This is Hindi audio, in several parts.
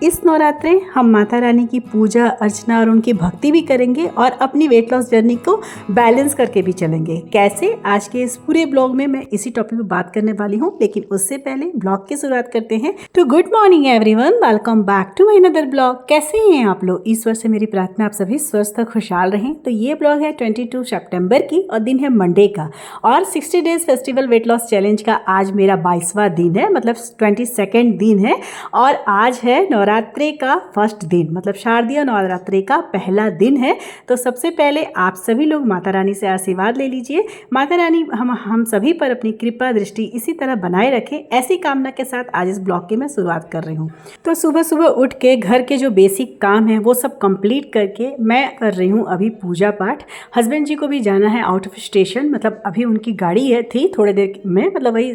इस नवरात्रे हम माता रानी की पूजा अर्चना और उनकी भक्ति भी करेंगे और अपनी वेट लॉस जर्नी को बैलेंस करके भी चलेंगे। कैसे? आज के इस पूरे ब्लॉग में मैं इसी टॉपिक पे बात करने वाली हूँ, लेकिन उससे पहले ब्लॉग की शुरुआत करते हैं। तो good morning everyone, welcome back to my another blog. कैसे हैं आप लोग? ईश्वर से मेरी प्रार्थना आप सभी स्वस्थ और खुशहाल रहें। तो ये ब्लॉग है 22 सितंबर की और दिन है मंडे का, और 60 days festival weight loss challenge का आज मेरा 22वां दिन है, मतलब 22nd दिन है। और आज है नवरात्रि का फर्स्ट दिन, मतलब शारदीय नवरात्रि का पहला दिन है। तो सबसे पहले आप सभी लोग माता रानी से आशीर्वाद ले लीजिए। माता रानी हम सभी पर अपनी कृपा दृष्टि इसी तरह बनाए रखें, ऐसी कामना के साथ आज इस ब्लॉग की मैं शुरुआत कर रही हूँ। तो सुबह सुबह उठ के घर के जो बेसिक काम है वो सब कंप्लीट करके मैं कर रही हूँ अभी पूजा पाठ। हस्बैंड जी को भी जाना है आउट ऑफ स्टेशन, मतलब अभी उनकी गाड़ी थी थोड़ी देर में, मतलब वही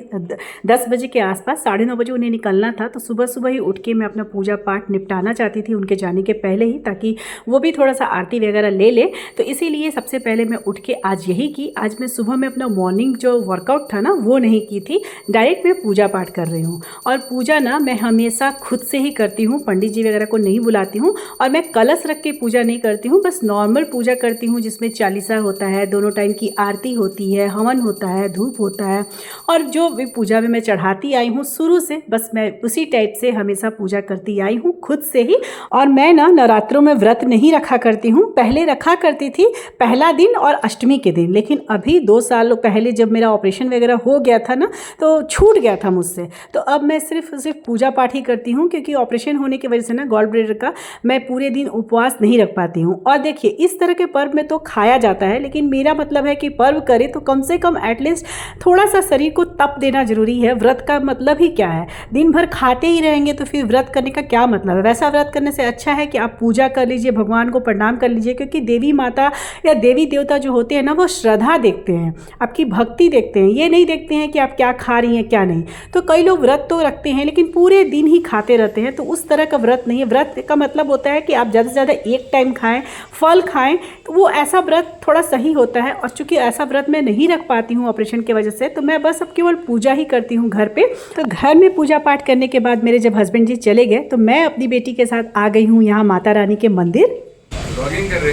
10 बजे के आसपास, 9:30 बजे उन्हें निकलना था। तो सुबह सुबह ही उठ के मैं अपना पूजा पाठ निपटाना चाहती थी उनके जाने के पहले ही, ताकि वो भी थोड़ा सा आरती वगैरह ले ले। तो इसीलिए सबसे पहले मैं उठ के आज यही की। आज मैं सुबह में अपना मॉर्निंग जो वर्कआउट था ना वो नहीं की थी, डायरेक्ट मैं पूजा पाठ कर रही हूँ। और पूजा ना मैं हमेशा खुद से ही करती हूँ, पंडित जी वगैरह को नहीं बुलाती हूँ। और मैं कलश रख के पूजा नहीं करती हूँ, बस नॉर्मल पूजा करती हूँ, जिसमें चालीसा होता है, दोनों टाइम की आरती होती है, हवन होता है, धूप होता है, और जो भी पूजा में मैं चढ़ाती आई हूँ शुरू से, बस मैं उसी टाइप से हमेशा पूजा करती आई हूँ खुद से ही। और मैं ना नवरात्रों में व्रत नहीं रखा करती हूँ, पहले रखा करती थी पहला दिन और अष्टमी के दिन, लेकिन अभी 2 साल पहले जब मेरा ऑपरेशन वगैरह हो गया था ना, तो छूट गया था मुझसे। तो अब मैं सिर्फ पूजा पाठ ही करती हूँ, क्योंकि ऑपरेशन होने की वजह से ना गॉल ब्लैडर का मैं पूरे दिन उपवास नहीं रख पाती हूँ। और देखिए, इस तरह के पर्व में तो खाया जाता है, लेकिन मेरा मतलब है कि पर्व करे तो कम से कम एटलीस्ट थोड़ा सा शरीर को तप देना जरूरी है। व्रत का मतलब ही क्या है? दिन भर खाते ही रहेंगे तो फिर व्रत करने का क्या मतलब है? वैसा व्रत करने से अच्छा है कि आप पूजा कर लीजिए, भगवान को प्रणाम कर लीजिए, क्योंकि देवी माता या देवी देवता जो होते हैं ना, वो श्रद्धा देखते हैं, आपकी भक्ति देखते हैं, ये नहीं देखते हैं कि आप क्या खा रही हैं क्या नहीं। तो कई लोग व्रत तो रखते हैं लेकिन पूरे दिन ही खाते रहते हैं, तो उस तरह का व्रत नहीं है। व्रत का मतलब होता है कि आप ज़्यादा से ज़्यादा एक टाइम खाएं, फल खाएं, तो वो ऐसा व्रत थोड़ा सही होता है। और चूंकि ऐसा व्रत मैं नहीं रख पाती हूँ ऑपरेशन की वजह से, तो मैं बस अब केवल पूजा ही करती हूँ घर पे। तो घर में पूजा पाठ करने के बाद मेरे जब हस्बैंड जी चले गए, तो मैं अपनी बेटी के साथ आ गई हूँ यहाँ माता रानी के मंदिर। ब्लॉगिंग कर रहे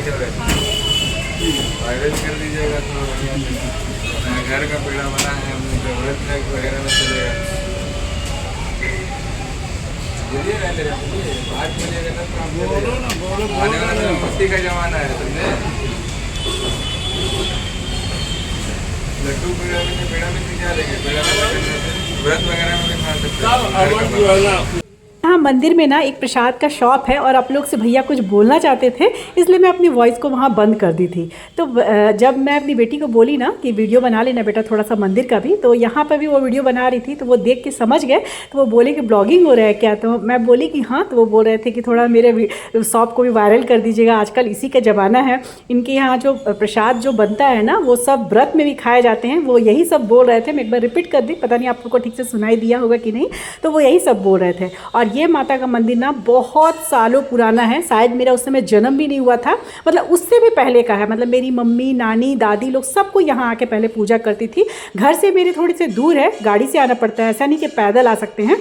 वायरल कर दीजिएगा तो घर का पेड़ा बना है, व्रत वगैरह में चलेगा। 8 बजे आने वाला मस्ती का जमाना है, समझे? लड्डू पेड़ा में क्या लेंगे? पेड़ा में व्रत वगैरह में भी खा सकते हैं। हाँ, मंदिर में ना एक प्रसाद का शॉप है, और आप लोग से भैया कुछ बोलना चाहते थे, इसलिए मैं अपनी वॉइस को वहाँ बंद कर दी थी। तो जब मैं अपनी बेटी को बोली ना कि वीडियो बना लेना बेटा थोड़ा सा मंदिर का भी, तो यहाँ पर भी वो वीडियो बना रही थी, तो वो देख के समझ गए। तो वो बोले कि ब्लॉगिंग हो रहा है क्या? तो मैं बोली कि हाँ। तो वो बोल रहे थे कि थोड़ा मेरे शॉप को भी वायरल कर दीजिएगा, आजकल इसी का ज़माना है। इनके यहाँ जो प्रसाद जो बनता है ना, वो सब व्रत में भी खाए जाते हैं। वो यही सब बोल रहे थे, मैं एक बार रिपीट कर दी, पता नहीं आप लोग को ठीक से सुनाई दिया होगा कि नहीं। तो वो यही सब बोल रहे थे। और ये माता का मंदिर ना बहुत सालों पुराना है, शायद मेरा उस समय जन्म भी नहीं हुआ था, मतलब उससे भी पहले का है। मतलब मेरी मम्मी, नानी, दादी लोग सबको यहाँ आके पहले पूजा करती थी। घर से मेरे थोड़ी सी दूर है, गाड़ी से आना पड़ता है, ऐसा नहीं कि पैदल आ सकते हैं,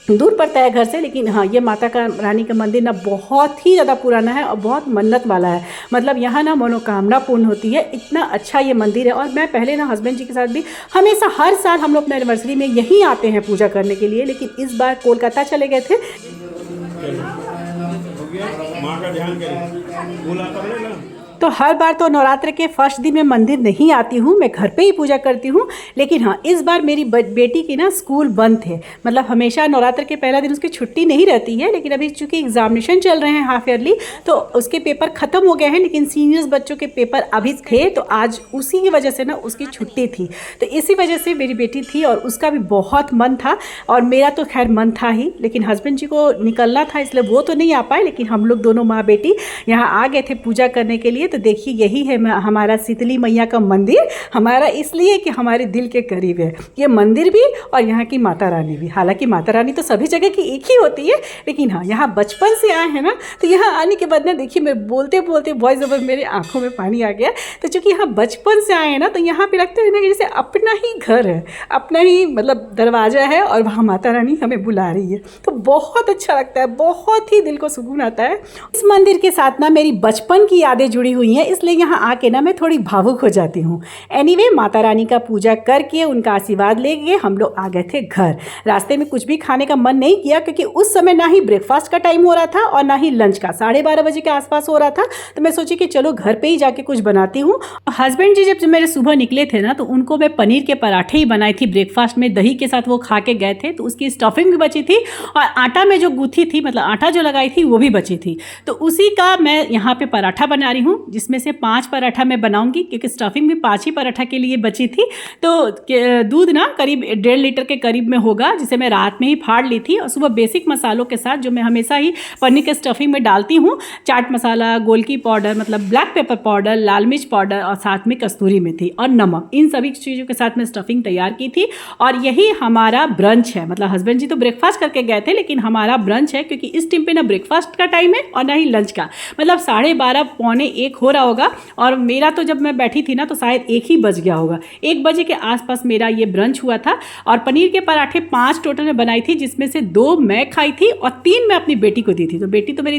दूर पड़ता है घर से। लेकिन हाँ, ये माता का रानी का मंदिर ना बहुत ही ज़्यादा पुराना है और बहुत मन्नत वाला है। मतलब यहाँ ना मनोकामना पूर्ण होती है, इतना अच्छा ये मंदिर है। और मैं पहले ना हस्बैंड जी के साथ भी हमेशा हर साल हम लोग अपने एनिवर्सरी में यहीं आते हैं पूजा करने के लिए, लेकिन इस बार कोलकाता चले गए थे। माँ का ध्यान करें, तो हर बार तो नवरात्र के फर्स्ट दिन मैं मंदिर नहीं आती हूँ, मैं घर पे ही पूजा करती हूँ। लेकिन हाँ, इस बार मेरी बेटी की ना स्कूल बंद थे, मतलब हमेशा नवरात्र के पहला दिन उसकी छुट्टी नहीं रहती है, लेकिन अभी चूँकि एग्जामिनेशन चल रहे हैं हाफ ईयरली, तो उसके पेपर ख़त्म हो गए हैं, लेकिन सीनियर्स बच्चों के पेपर अभी थे, तो आज उसी की वजह से ना उसकी छुट्टी थी। तो इसी वजह से मेरी बेटी थी और उसका भी बहुत मन था, और मेरा तो खैर मन था ही, लेकिन हस्बैंड जी को निकलना था, इसलिए वो तो नहीं आ पाए। लेकिन हम लोग दोनों माँ बेटी यहाँ आ गए थे पूजा करने के लिए। तो देखिए यही है हमारा शीतली मैया का मंदिर। हमारा इसलिए कि हमारे दिल के करीब है ये मंदिर भी और यहाँ की माता रानी भी। हालांकि माता रानी तो सभी जगह की एक ही होती है, लेकिन हाँ यहाँ बचपन से आए हैं ना, तो यहाँ आने के बाद ना देखिए मैं बोलते बोलते वॉइस ओवर मेरे आंखों में पानी आ गया। तो चूँकि यहाँ बचपन से आए हैं ना, तो यहाँ पे लगता है ना कि जैसे अपना ही घर है, अपना ही मतलब दरवाज़ा है और वहाँ माता रानी हमें बुला रही है। तो बहुत अच्छा लगता है, बहुत ही दिल को सुकून आता है। इस मंदिर के साथ ना मेरी बचपन की यादें जुड़ी हुई हैं, इसलिए यहाँ आके ना मैं थोड़ी भावुक हो जाती हूँ। एनीवे, माता रानी का पूजा करके उनका आशीर्वाद लेके हम लोग आ गए थे घर। रास्ते में कुछ भी खाने का मन नहीं किया, क्योंकि उस समय ना ही ब्रेकफास्ट का टाइम हो रहा था और ना ही लंच का, 12:30 बजे के आसपास हो रहा था। तो मैं सोची कि चलो घर पे ही जाके कुछ बनाती हूँ। हस्बैंड जी जब मेरे सुबह निकले थे ना, तो उनको मैं पनीर के पराठे ही बनाई थी ब्रेकफास्ट में, दही के साथ वो खा के गए थे। तो उसकी स्टफिंग भी बची थी और आटा में जो गूथी थी, मतलब आटा जो लगाई थी वो भी बची थी। तो उसी का मैं यहाँ पे पराठा बना रही हूँ, जिसमें से 5 पराठा मैं बनाऊंगी, क्योंकि स्टफिंग भी 5 ही पराठा के लिए बची थी। तो दूध ना करीब 1.5 लीटर के करीब में होगा, जिसे मैं रात में ही फाड़ ली थी। और सुबह बेसिक मसालों के साथ जो मैं हमेशा ही पनीर के स्टफिंग में डालती हूँ, चाट मसाला, गोलकी पाउडर मतलब ब्लैक पेपर पाउडर, लाल मिर्च पाउडर और साथ में कस्तूरी मेथी और नमक, इन सभी चीज़ों के साथ मैं स्टफिंग तैयार की थी। और यही हमारा ब्रंच है। मतलब हस्बैंड जी तो ब्रेकफास्ट करके गए थे, लेकिन हमारा ब्रंच है, क्योंकि इस टाइम पे ना ब्रेकफास्ट का टाइम है और ना ही लंच का। मतलब 12:30 पौने 1 हो रहा होगा, और मेरा तो जब मैं बैठी थी ना तो शायद 1 ही बज गया होगा। 1 बजे के आसपास मेरा ये ब्रंच हुआ था। और पनीर के पराठे 5 टोटल में बनाई थी, जिसमें से 2 मैं खाई थी और 3 मैं अपनी बेटी को दी थी। तो बेटी तो मेरी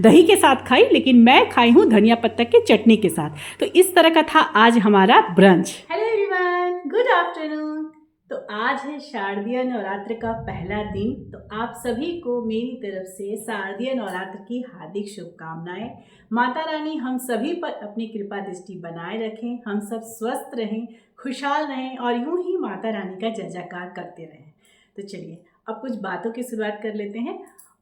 दही के साथ खाई, लेकिन मैं खाई हूँ धनिया पत्ता की चटनी के साथ। तो इस तरह का था आज हमारा brunch. Hello everyone, good afternoon. तो आज है शारदीय नवरात्र का पहला दिन। तो आप सभी को मेरी तरफ से शारदीय नवरात्र की हार्दिक शुभकामनाएं। माता रानी हम सभी पर अपनी कृपा दृष्टि बनाए रखें, हम सब स्वस्थ रहें, खुशहाल रहें और यूं ही माता रानी का जय जयकार करते रहें। तो चलिए अब कुछ बातों की शुरुआत कर लेते हैं।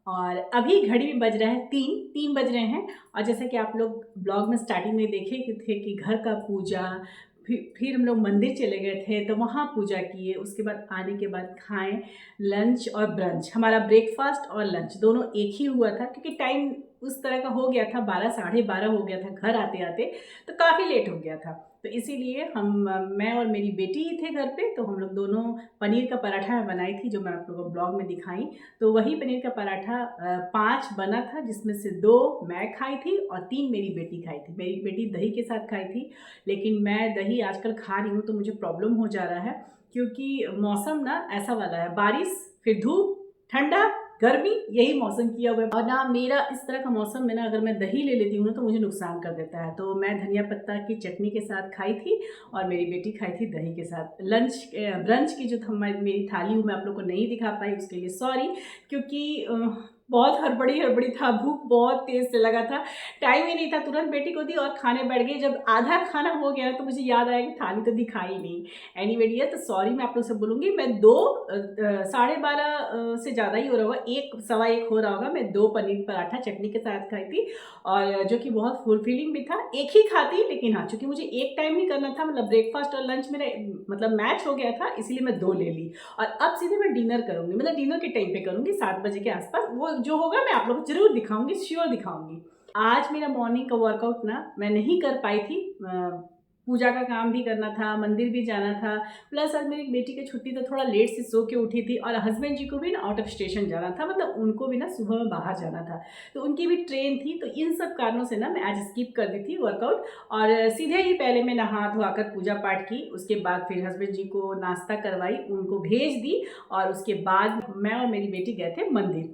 और अभी घड़ी में बज रहा है 3 बज रहे हैं। और जैसा कि आप लोग ब्लॉग में स्टार्टिंग में देखे थे कि घर का पूजा, फिर हम लोग मंदिर चले गए थे तो वहाँ पूजा किए, उसके बाद आने के बाद खाएं लंच और ब्रंच। हमारा ब्रेकफास्ट और लंच दोनों एक ही हुआ था, क्योंकि टाइम उस तरह का हो गया था, 12 साढ़े 12 हो गया था घर आते आते, तो काफ़ी लेट हो गया था। तो इसीलिए मैं और मेरी बेटी ही थे घर पे। तो हम लोग दोनों पनीर का पराठा बनाई थी, जो मैं आप लोगों को ब्लॉग में दिखाई। तो वही पनीर का पराठा 5 बना था, जिसमें से 2 मैं खाई थी और 3 मेरी बेटी खाई थी। मेरी बेटी दही के साथ खाई थी, लेकिन मैं दही आजकल खा रही हूँ तो मुझे प्रॉब्लम हो जा रहा है, क्योंकि मौसम ना ऐसा वाला है, बारिश फिर धूप, ठंडा गर्मी, यही मौसम किया हुआ है। और ना मेरा इस तरह का मौसम में ना अगर मैं दही ले लेती हूँ ना तो मुझे नुकसान कर देता है। तो मैं धनिया पत्ता की चटनी के साथ खाई थी और मेरी बेटी खाई थी दही के साथ। ब्रंच की जो मेरी थाली हूँ मैं आप लोग को नहीं दिखा पाई, उसके लिए सॉरी, क्योंकि बहुत हड़बड़ी था, भूख बहुत तेज़ से लगा था, टाइम ही नहीं था। तुरंत बेटी को दी और खाने बैठ गई। जब आधा खाना हो गया तो मुझे याद आया कि थाली तो दिखाई नहीं। एनीवे डियर, तो सॉरी मैं आप लोग से बोलूँगी। मैं 12:30 से ज़्यादा ही हो रहा होगा, 1 सवा 1 हो रहा होगा। मैं 2 पनीर पराठा चटनी के साथ खाई थी, और जो कि बहुत फुलफिलिंग भी था। एक ही खाती, लेकिन हाँ चूँकि मुझे एक टाइम ही करना था, मतलब ब्रेकफास्ट और लंच मेरा मतलब मैच हो गया था, इसीलिए मैं 2 ले ली। और अब सीधे मैं डिनर करूँगी, मतलब डिनर के टाइम पे करूँगी 7 बजे के आसपास। वो जो होगा मैं आप लोगों को जरूर दिखाऊंगी, श्योर दिखाऊंगी। आज मेरा मॉर्निंग का वर्कआउट ना मैं नहीं कर पाई थी, पूजा का काम भी करना था, मंदिर भी जाना था, प्लस आज मेरी बेटी की छुट्टी तो थोड़ा लेट से सो के उठी थी। और हस्बैंड जी को भी ना आउट ऑफ स्टेशन जाना था, मतलब उनको भी ना सुबह में बाहर जाना था, तो उनकी भी ट्रेन थी। तो इन सब कारणों से ना मैं आज स्किप कर दी थी वर्कआउट, और सीधे ही पहले मैं नहा धोकर पूजा पाठ की। उसके बाद फिर हस्बैंड जी को नाश्ता करवाई, उनको भेज दी, और उसके बाद मैं और मेरी बेटी गए थे मंदिर।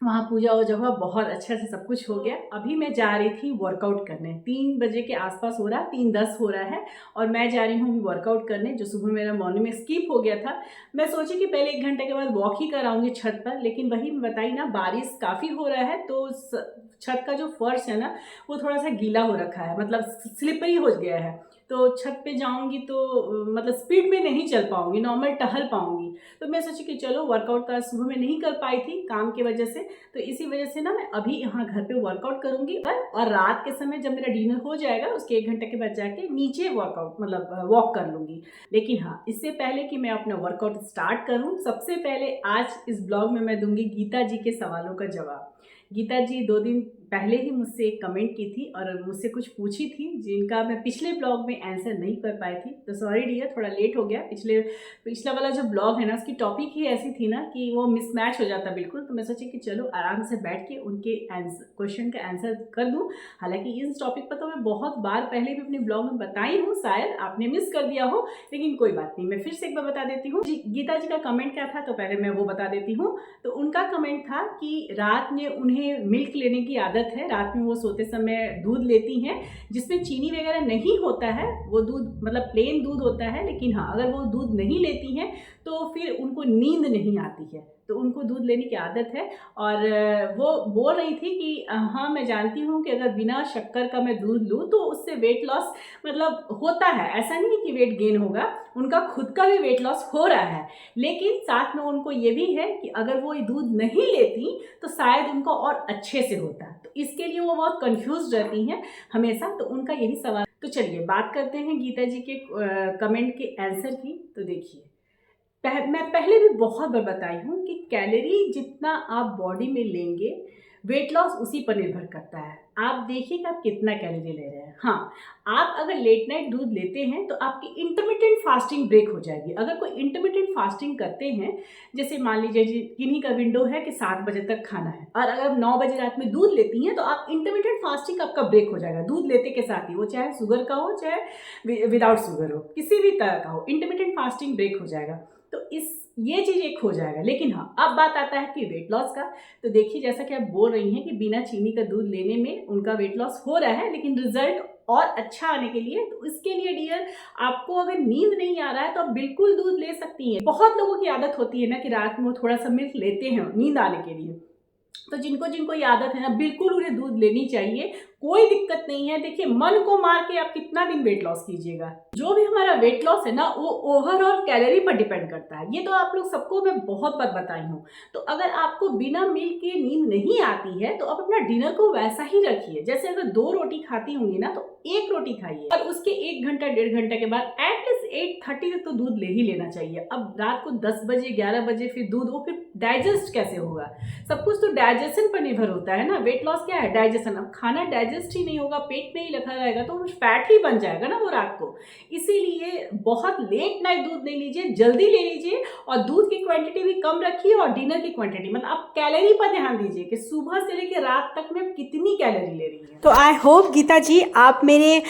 वहाँ पूजा हो जगह बहुत अच्छा से सब कुछ हो गया। अभी मैं जा रही थी वर्कआउट करने, 3 बजे के आसपास हो रहा, 3:10 हो रहा है, और मैं जा रही हूँ अभी वर्कआउट करने, जो सुबह मेरा मॉर्निंग में स्किप हो गया था। मैं सोची कि पहले 1 घंटे के बाद वॉक ही कराऊंगी छत पर, लेकिन वही मैं बताई ना, बारिश काफ़ी हो रहा है, तो छत का जो फर्श है ना वो थोड़ा सा गीला हो रखा है, मतलब स्लिपरी हो गया है। तो छत पे जाऊंगी तो मतलब स्पीड में नहीं चल पाऊंगी, नॉर्मल टहल पाऊंगी। तो मैं सोची कि चलो वर्कआउट का सुबह में नहीं कर पाई थी काम की वजह से, तो इसी वजह से ना मैं अभी यहाँ घर पे वर्कआउट करूंगी। और रात के समय जब मेरा डिनर हो जाएगा उसके 1 घंटे के बाद जाके नीचे वर्कआउट मतलब वॉक कर लूँगी। लेकिन हाँ, इससे पहले कि मैं अपना वर्कआउट स्टार्ट करूँ, सबसे पहले आज इस ब्लॉग में मैं दूंगी गीता जी के सवालों का जवाब। गीता जी 2 दिन पहले ही मुझसे एक कमेंट की थी और मुझसे कुछ पूछी थी जिनका मैं पिछले ब्लॉग में आंसर नहीं कर पाई थी, तो सॉरी डियर, थोड़ा लेट हो गया। पिछला वाला जो ब्लॉग है ना, उसकी टॉपिक ही ऐसी थी ना कि वो मिसमैच हो जाता बिल्कुल। तो मैं सोची कि चलो आराम से बैठ के उनके क्वेश्चन का आंसर कर दूँ। हालांकि इस टॉपिक पर तो मैं बहुत बार पहले भी अपने ब्लॉग में बताई हूँ, शायद आपने मिस कर दिया हो, लेकिन कोई बात नहीं, मैं फिर से एक बार बता देती हूँ। गीता जी का कमेंट क्या था, तो पहले मैं वो बता देती हूँ। तो उनका कमेंट था कि रात में उन्हें मिल्क लेने की आदत है, रात में वो सोते समय दूध लेती हैं जिसमें चीनी वगैरह नहीं होता है, वो दूध मतलब प्लेन दूध होता है। लेकिन हाँ, अगर वो दूध नहीं लेती हैं तो फिर उनको नींद नहीं आती है, तो उनको दूध लेने की आदत है। और वो बोल रही थी कि हाँ मैं जानती हूँ कि अगर बिना शक्कर का मैं दूध लूँ तो उससे वेट लॉस मतलब होता है, ऐसा नहीं है कि वेट गेन होगा, उनका खुद का भी वेट लॉस हो रहा है। लेकिन साथ में उनको ये भी है कि अगर वो ये दूध नहीं लेती तो शायद उनको और अच्छे से होता, तो इसके लिए वो बहुत कंफ्यूज रहती हैं हमेशा। तो उनका यही सवाल। तो चलिए बात करते हैं गीता जी के कमेंट के आंसर की। तो देखिए, मैं पहले भी बहुत बार बताई हूँ कि कैलोरी जितना आप बॉडी में लेंगे, वेट लॉस उसी पर निर्भर करता है। आप देखिए कि आप कितना कैलोरी ले रहे हैं। हाँ, आप अगर लेट नाइट दूध लेते हैं तो आपकी इंटरमिटेंट फास्टिंग ब्रेक हो जाएगी। अगर कोई इंटरमिटेंट फास्टिंग करते हैं, जैसे मान लीजिए किन्हीं का विंडो है कि 7 बजे तक खाना है और अगर 9 बजे रात में दूध लेती हैं तो आप इंटरमिटेंट फास्टिंग आपका ब्रेक हो जाएगा दूध लेते के साथ ही, वो चाहे शुगर का हो चाहे विदाउट शुगर हो, किसी भी तरह का हो, इंटरमिटेंट फास्टिंग ब्रेक हो जाएगा। तो ये चीज़ एक हो जाएगा। लेकिन हाँ, अब बात आता है कि वेट लॉस का। तो देखिए, जैसा कि आप बोल रही हैं कि बिना चीनी का दूध लेने में उनका वेट लॉस हो रहा है, लेकिन रिजल्ट और अच्छा आने के लिए, तो इसके लिए डियर, आपको अगर नींद नहीं आ रहा है तो आप बिल्कुल दूध ले सकती हैं। बहुत लोगों की आदत होती है ना कि रात में वो थोड़ा सा मिल्क लेते हैं नींद आने के लिए, तो जिनको ये आदत है ना, बिल्कुल उन्हें दूध लेनी चाहिए, कोई दिक्कत नहीं है। देखिए, मन को मार के आप कितना दिन वेट लॉस कीजिएगा। जो भी हमारा वेट लॉस है ना, वो ओवरऑल कैलोरी पर डिपेंड करता है। ये तो आप लोग सबको मैं बहुत बार बताई हूँ। तो अगर आपको बिना मिल्क के नींद नहीं आती है तो आप अपना डिनर को वैसा ही रखिए। जैसे अगर 2 रोटी खाती होंगी ना, तो 1 रोटी खाइए और उसके 1 घंटा 1.5 घंटे के बाद एटलीस्ट 8:30 तक तो दूध ले ही लेना चाहिए। अब रात को 10 बजे 11 बजे फिर दूध, वो फिर डाइजेस्ट कैसे होगा? सब कुछ तो डाइजेशन पर निर्भर होता है ना। वेट लॉस क्या है? डाइजेशन। अब खाना डाइजेस्ट ही नहीं होगा, पेट में ही रखा रहेगा तो फैट ही बन जाएगा ना वो रात को। इसीलिए बहुत लेट नाइट दूध नहीं लीजिए, जल्दी ले लीजिए और दूध की क्वांटिटी भी कम रखिए और डिनर की क्वांटिटी, मतलब आप कैलोरी पर ध्यान दीजिए कि सुबह से लेकर रात तक में कितनी कैलोरी ले रही है। तो आई होप गीता जी आप मेरे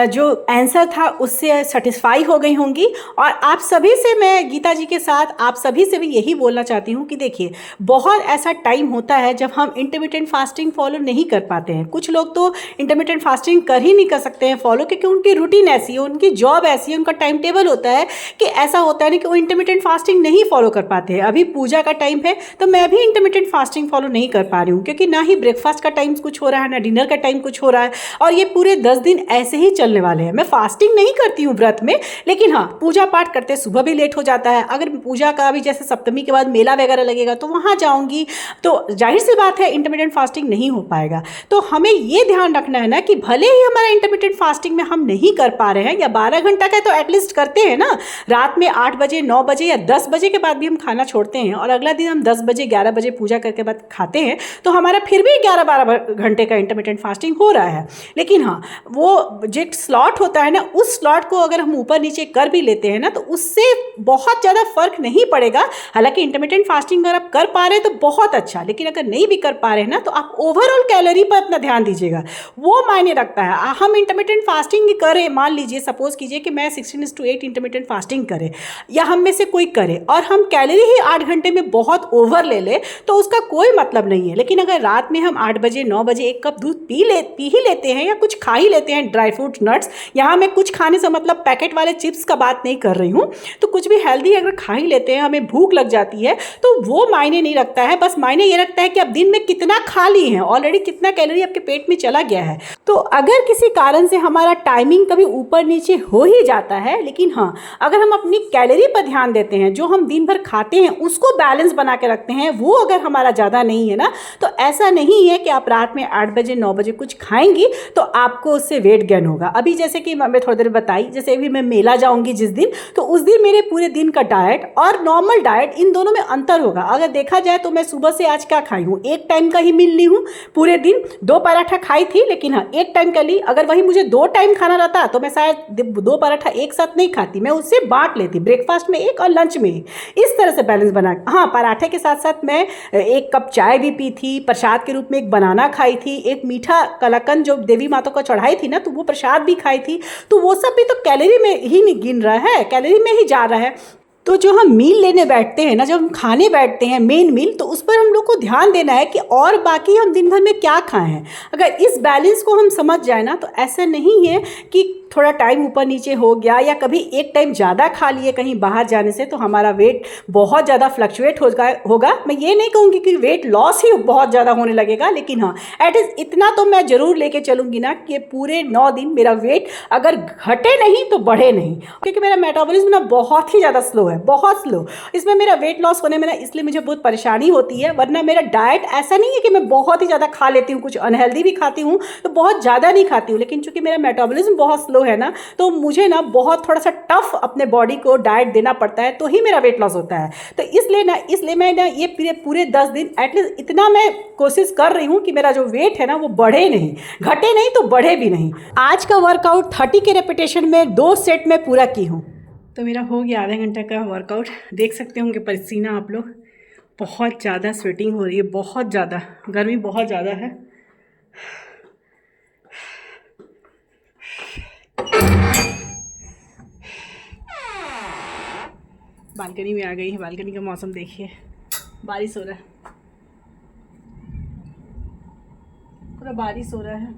जो आंसर था उससे सेटिस्फाई हो गई होंगी। और आप सभी से, मैं गीता जी के साथ आप सभी से भी यही बोलना चाहती हूँ कि देखिए, बहुत ऐसा टाइम होता है जब हम इंटरमिटेंट फास्टिंग फॉलो नहीं कर पाते हैं। कुछ लोग तो इंटरमिटेंट फास्टिंग कर ही नहीं कर सकते हैं फॉलो, क्योंकि उनकी रूटीन ऐसी है, उनकी जॉब ऐसी है, उनका टाइम टेबल होता है कि ऐसा होता है नहीं कि वो इंटरमिटेंट फास्टिंग नहीं फॉलो कर पाते हैं। अभी पूजा का टाइम है तो मैं भी इंटरमिटेंट फास्टिंग फॉलो नहीं कर पा रही हूँ, क्योंकि ना ही ब्रेकफास्ट का टाइम कुछ हो रहा है, ना डिनर का टाइम कुछ हो रहा है, और ये पूरे 10 दिन ऐसे ही चलने वाले हैं। मैं फास्टिंग नहीं करती हूँ व्रत में, लेकिन हाँ, पूजा पाठ करते सुबह भी लेट हो जाता है। अगर पूजा का भी जैसे सप्तमी के बाद मेला वगैरह लगेगा तो वहाँ जाऊँगी, तो जाहिर सी बात है इंटरमिटेंट फास्टिंग नहीं हो पाएगा। तो हमें ये ध्यान रखना है ना कि भले ही हमारा इंटरमिटेंट फास्टिंग में हम नहीं कर पा रहे हैं, या 12 घंटा का तो एटलीस्ट करते हैं ना, रात में 8 बजे 9 बजे या 10 बजे के बाद भी हम खाना छोड़ते हैं और अगला दिन हम 10 बजे 11 बजे पूजा करके बाद खाते हैं, तो हमारा फिर भी 11-12 घंटे का इंटरमिटेंट फास्टिंग हो रहा है। लेकिन हाँ, वो जो स्लॉट होता है ना, उस स्लॉट को अगर हम ऊपर नीचे कर भी लेते हैं ना, तो उससे बहुत ज़्यादा फर्क नहीं पड़ेगा। हालांकि इंटरमिटेंट फास्टिंग अगर आप कर पा रहे हैं तो बहुत अच्छा, लेकिन अगर नहीं भी कर पा रहे हैं ना, तो आप ओवरऑल कैलोरी पर अपना ध्यान दीजिएगा, वो मायने रखता है। हम इंटरमिटेंट फास्टिंग करें, मान लीजिए सपोज कीजिए कि मैं 16:8 इंटरमिटेंट फास्टिंग करे, या हम में से कोई करे, और हम कैलोरी ही 8 घंटे में बहुत ओवर ले ले, तो उसका कोई मतलब नहीं है। लेकिन अगर रात में हम 8 बजे 9 बजे 1 कप दूध पी ही लेते हैं, या कुछ खा ही लेते हैं, ड्राई फ्रूट नट्स, यहाँ मैं कुछ खाने से मतलब पैकेट वाले चिप्स का बात नहीं कर रही हूँ, तो कुछ भी हेल्दी अगर खा ही लेते हैं, हमें भूख लग जाती है, तो वो मायने नहीं रखता है। बस मायने ये रखता है कि आप दिन में कितना खा ली हैं, ऑलरेडी कितना कैलोरी आपके पेट में चला गया है। तो अगर किसी कारण से हमारा टाइमिंग कभी ऊपर नीचे हो ही जाता है, लेकिन हाँ, अगर हम अपनी कैलोरी पर ध्यान देते हैं, जो हम दिन भर खाते हैं उसको बैलेंस बना के रखते हैं, वो अगर हमारा ज़्यादा नहीं है ना, तो ऐसा नहीं है कि आप रात में 8 बजे 9 बजे कुछ खाएंगी तो आपको उससे वेट गेन होगा। अभी जैसे कि मैं थोड़ी देर बताई, जैसे अभी मैं मेला जाऊंगी जिस दिन, तो उस दिन मेरे पूरे दिन का डाइट और नॉर्मल डाइट, इन दोनों में अंतर होगा। अगर देखा जाए तो मैं सुबह से आज क्या खाई हूँ, एक टाइम का ही मील ली हूँ पूरे दिन। 2 पराठा खाई थी, लेकिन हाँ एक टाइम का ली। अगर वही मुझे 2 टाइम खाना रहता तो मैं शायद 2 पराठा एक साथ नहीं खाती, मैं उससे बांट लेती, ब्रेकफास्ट में एक और लंच में एक, इस तरह से बैलेंस बना। हाँ, पराठे के साथ साथ मैं 1 कप चाय भी पी थी, प्रसाद के रूप में एक बनाना खाई थी, एक मीठा कलाकंद जो देवी माता को चढ़ाई थी ना, तो वो प्रसाद भी खाई थी। तो वो सब भी तो कैलोरी में ही नहीं गिन रहा है, कैलोरी में ही जा रहा है। तो जो हम मील लेने बैठते हैं ना, जब हम खाने बैठते हैं मेन मील, तो उस पर हम लोग को ध्यान देना है कि और बाकी हम दिन भर में क्या खाए हैं। अगर इस बैलेंस को हम समझ जाए ना, तो ऐसा नहीं है कि थोड़ा टाइम ऊपर नीचे हो गया या कभी एक टाइम ज़्यादा खा लिए कहीं बाहर जाने से तो हमारा वेट बहुत ज़्यादा फ्लक्चुएट होगा। मैं ये नहीं कहूँगी कि वेट लॉस ही बहुत ज़्यादा होने लगेगा, लेकिन हाँ एटलीस्ट इतना तो मैं ज़रूर लेके चलूँगी ना कि पूरे 9 दिन मेरा वेट अगर घटे नहीं तो बढ़े नहीं, क्योंकि मेरा मेटाबॉलिज्म ना बहुत ही ज़्यादा स्लो है, बहुत स्लो। इसमें मेरा वेट लॉस होने में ना इसलिए मुझे बहुत परेशानी होती है, वरना मेरा डाइट ऐसा नहीं है कि मैं बहुत ही ज़्यादा खा लेती हूँ, कुछ अनहेल्दी भी खाती हूँ तो बहुत ज़्यादा नहीं खाती हूँ, लेकिन चूंकि मेरा मेटाबॉलिज्म बहुत स्लो है ना, तो मुझे ना बहुत थोड़ा सा टफ अपने बॉडी को डाइट देना पड़ता है, तो ही मेरा वेट लॉस होता है। तो इसलिए मैं ना ये पूरे 10 दिन एटलीस्ट इतना मैं कोशिश कर रही हूँ कि मेरा जो वेट है ना वो बढ़े नहीं, घटे नहीं तो बढ़े भी नहीं। आज का वर्कआउट 30 के रेपिटेशन में 2 सेट में पूरा की हूँ। तो मेरा हो गया आधा घंटा का वर्कआउट। देख सकते होंगे पसीना आप लोग, बहुत ज़्यादा स्वेटिंग हो रही है, बहुत ज़्यादा, गर्मी बहुत ज़्यादा है। बालकनी में आ गई है, बालकनी का मौसम देखिए, बारिश हो रहा है, पूरा बारिश हो रहा है।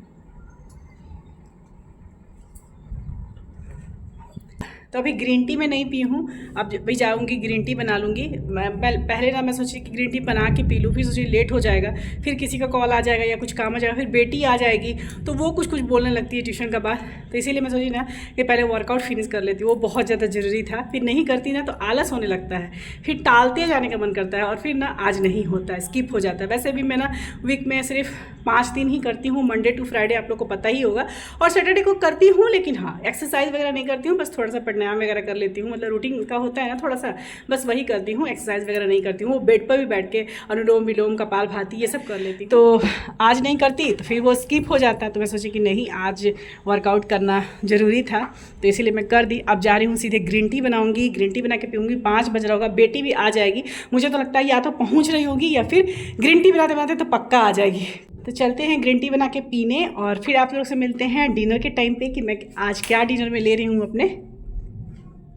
तो अभी ग्रीन टी मैं नहीं पी हूँ, अब भी जाऊँगी ग्रीन टी बना लूँगी। मैं पहले ना मैं सोची कि ग्रीन टी बना के पी लूँ, फिर सोची लेट हो जाएगा, फिर किसी का कॉल आ जाएगा या कुछ काम आ जाएगा, फिर बेटी आ जाएगी तो वो कुछ बोलने लगती है ट्यूशन का बाद, तो इसीलिए मैं सोची ना कि पहले वर्कआउट फिनिश कर लेती हूँ, वो बहुत ज़्यादा ज़रूरी था। फिर नहीं करती ना तो आलस होने लगता है, फिर टालते जाने का मन करता है और फिर ना आज नहीं होता है, स्किप हो जाता है। वैसे भी मैं ना वीक में सिर्फ 5 दिन ही करती हूँ, मंडे टू फ्राइडे आप लोग को पता ही होगा, और सैटरडे को करती हूँ, लेकिन हाँ एक्सरसाइज वगैरह नहीं करती हूँ, बस थोड़ा सा प्राणायाम वगैरह कर लेती हूँ, मतलब रूटीन का होता है ना थोड़ा सा, बस वही करती हूँ, एक्सरसाइज वगैरह नहीं करती हूँ। वो बेड पर भी बैठ के अनुलोम विलोम कपालभाति ये सब कर लेती, तो आज नहीं करती तो फिर वो स्किप हो जाता है। तो मैं सोची कि नहीं, आज वर्कआउट करना ज़रूरी था, तो इसीलिए मैं कर दी। अब जा रही हूँ सीधे ग्रीन टी बनाऊँगी, ग्रीन टी बना के पीऊँगी। 5 बज रहा होगा, बेटी भी आ जाएगी, मुझे तो लगता है या तो पहुँच रही होगी या फिर ग्रीन टी बनाते बनाते तो पक्का आ जाएगी। तो चलते हैं ग्रीन टी बना के पीने, और फिर आप लोग से मिलते हैं डिनर के टाइम पे कि मैं आज क्या डिनर में ले रही हूँ अपने।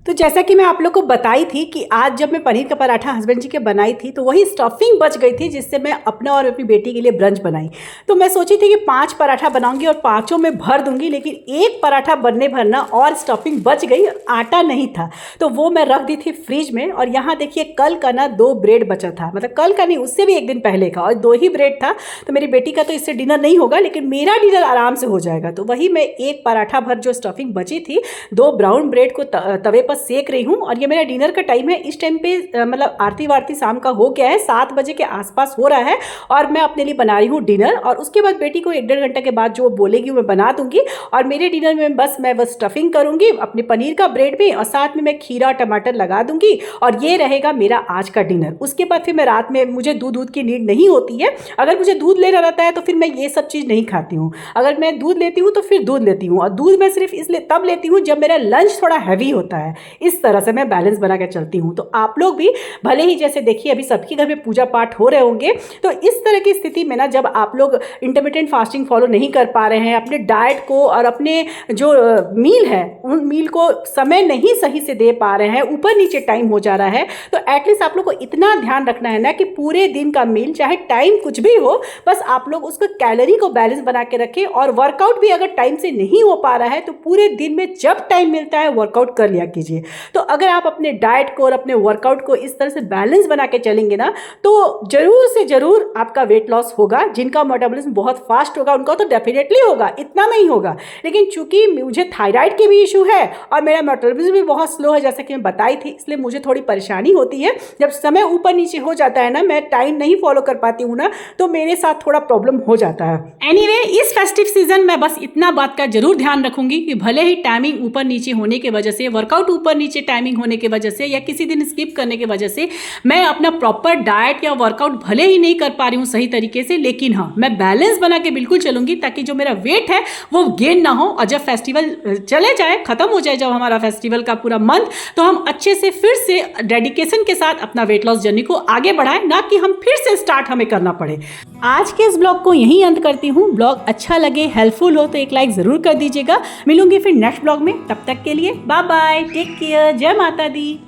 तो जैसा कि मैं आप लोग को बताई थी कि आज जब मैं पनीर का पराठा हस्बैंड जी के बनाई थी तो वही स्टफिंग बच गई थी, जिससे मैं अपना और अपनी बेटी के लिए ब्रंच बनाई। तो मैं सोची थी कि 5 पराठा बनाऊंगी और 5 में भर दूंगी, लेकिन 1 पराठा बनने भरना और स्टफिंग बच गई, आटा नहीं था, तो वो मैं रख दी थी फ्रिज में। और यहाँ देखिए कल का ना 2 ब्रेड बचा था, मतलब कल का नहीं, उससे भी एक दिन पहले का, और 2 ही ब्रेड था। तो मेरी बेटी का तो इससे डिनर नहीं होगा, लेकिन मेरा डिनर आराम से हो जाएगा। तो वही मैं 1 पराठा भर जो स्टफिंग बची थी, 2 ब्राउन ब्रेड को तवे पर सेक रही हूँ। और ये मेरा डिनर का टाइम है। इस टाइम पे मतलब आरती वारती शाम का हो गया है, 7 बजे के आसपास हो रहा है, और मैं अपने लिए बना रही हूँ डिनर। और उसके बाद बेटी को 1-1.5 घंटे के बाद जो वो बोलेगी मैं बना दूंगी। और मेरे डिनर में मैं बस स्टफिंग करूंगी अपने पनीर का ब्रेड में, और साथ में मैं खीरा टमाटर लगा दूंगी, और ये रहेगा मेरा आज का डिनर। उसके बाद फिर मैं रात में, मुझे दूध की नीड नहीं होती है। अगर मुझे दूध लेना रहता है तो फिर मैं ये सब चीज़ नहीं खाती हूँ। अगर मैं दूध लेती हूँ तो फिर दूध लेती हूँ, और दूध मैं सिर्फ इसलिए तब लेती हूँ जब मेरा लंच थोड़ा हैवी होता है। इस तरह से मैं बैलेंस बना के चलती हूँ। तो आप लोग भी भले ही, जैसे देखिए अभी सबके घर में पूजा पाठ हो रहे होंगे, तो इस तरह की स्थिति में ना, जब आप लोग इंटरमिटेंट फास्टिंग फॉलो नहीं कर पा रहे हैं, अपने डाइट को और अपने जो मील है उन मील को समय नहीं सही से दे पा रहे हैं, ऊपर नीचे टाइम हो जा रहा है, तो एटलीस्ट आप लोग को इतना ध्यान रखना है ना कि पूरे दिन का मील, चाहे टाइम कुछ भी हो, बस आप लोग उसको कैलोरी को बैलेंस बना के रखें। और वर्कआउट भी अगर टाइम से नहीं हो पा रहा है तो पूरे दिन में जब टाइम मिलता है वर्कआउट कर लिया कीजिए। लीजिए। तो अगर आप अपने डाइट को और अपने वर्कआउट को इस तरह से बैलेंस बना के चलेंगे ना, तो जरूर से जरूर आपका वेट लॉस होगा। जिनका मेटाबॉलिज्म बहुत फास्ट होगा उनका तो डेफिनेटली होगा, इतना नहीं होगा। लेकिन चूंकि मुझे थायराइड के भी इशू है और मेरा मेटाबॉलिज्म भी बहुत स्लो है, जैसा कि मैं बताई थी, इसलिए मुझे थोड़ी परेशानी होती है। जब समय ऊपर नीचे हो जाता है ना, मैं टाइम नहीं फॉलो कर पाती हूँ ना, तो मेरे साथ थोड़ा प्रॉब्लम हो जाता है। एनीवे, इस फेस्टिव सीजन में बस इतना बात का जरूर ध्यान रखूंगी कि भले ही टाइमिंग ऊपर नीचे होने की वजह से, वर्कआउट ऊपर नीचे टाइमिंग होने की वजह से, या किसी दिन स्किप करने की वजह से मैं अपना प्रॉपर डाइट या वर्कआउट भले ही नहीं कर पा रही हूँ सही तरीके से, लेकिन हाँ, मैं बैलेंस बना के बिल्कुल चलूंगी ताकि जो मेरा वेट है वो गेन ना हो। और जब फेस्टिवल चले जाए, खत्म हो जाए जब हमारा फेस्टिवल का पूरा मंथ, तो हम अच्छे से फिर से डेडिकेशन के साथ अपना वेट लॉस जर्नी को आगे बढ़ाएं, ना कि हम फिर से स्टार्ट हमें करना पड़े। आज के इस ब्लॉग को यहीं अंत करती हूँ। ब्लॉग अच्छा लगे, हेल्पफुल हो तो एक लाइक जरूर कर दीजिएगा। मिलूंगी फिर नेक्स्ट ब्लॉग में, तब तक के लिए बाय बाय, टेक केयर, जय माता दी।